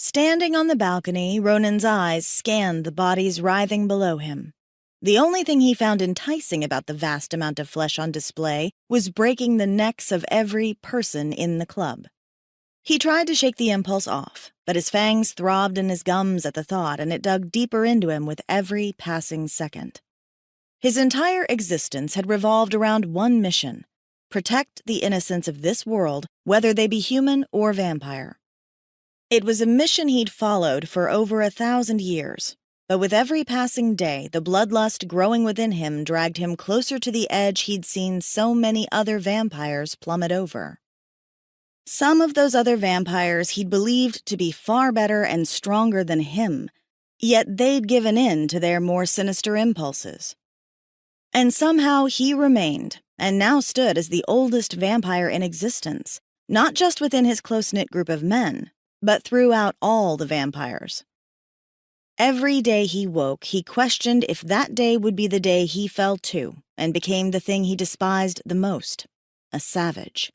Standing on the balcony, Ronan's eyes scanned the bodies writhing below him. The only thing he found enticing about the vast amount of flesh on display was breaking the necks of every person in the club. He tried to shake the impulse off, but his fangs throbbed in his gums at the thought, and it dug deeper into him with every passing second. His entire existence had revolved around one mission: protect the innocents of this world, whether they be human or vampire. It was a mission he'd followed for over 1,000 years, but with every passing day, the bloodlust growing within him dragged him closer to the edge he'd seen so many other vampires plummet over. Some of those other vampires he'd believed to be far better and stronger than him, yet they'd given in to their more sinister impulses. And somehow he remained, and now stood as the oldest vampire in existence, not just within his close-knit group of men, but throughout all the vampires. Every day he woke, he questioned if that day would be the day he fell to and became the thing he despised the most: a savage.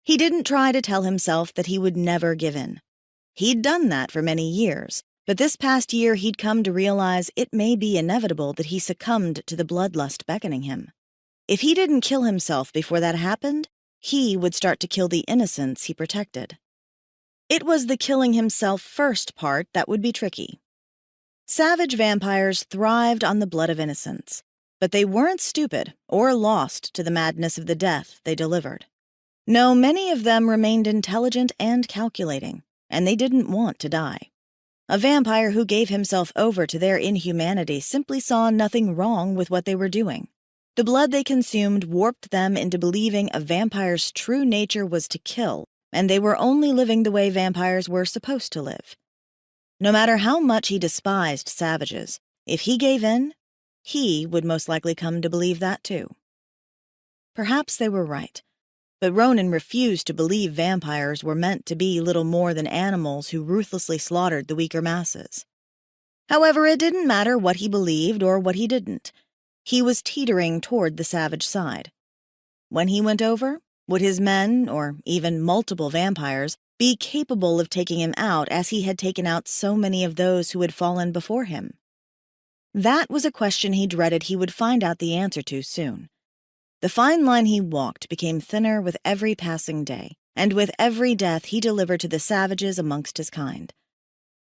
He didn't try to tell himself that he would never give in. He'd done that for many years, but this past year he'd come to realize it may be inevitable that he succumbed to the bloodlust beckoning him. If he didn't kill himself before that happened, he would start to kill the innocents he protected. It was the killing himself first part that would be tricky. Savage vampires thrived on the blood of innocents, but they weren't stupid or lost to the madness of the death they delivered. No, many of them remained intelligent and calculating, and they didn't want to die. A vampire who gave himself over to their inhumanity simply saw nothing wrong with what they were doing. The blood they consumed warped them into believing a vampire's true nature was to kill, and they were only living the way vampires were supposed to live. No matter how much he despised savages, if he gave in, he would most likely come to believe that too. Perhaps they were right, but Ronan refused to believe vampires were meant to be little more than animals who ruthlessly slaughtered the weaker masses. However, it didn't matter what he believed or what he didn't. He was teetering toward the savage side. When he went over, would his men, or even multiple vampires, be capable of taking him out as he had taken out so many of those who had fallen before him? That was a question he dreaded he would find out the answer to soon. The fine line he walked became thinner with every passing day, and with every death he delivered to the savages amongst his kind.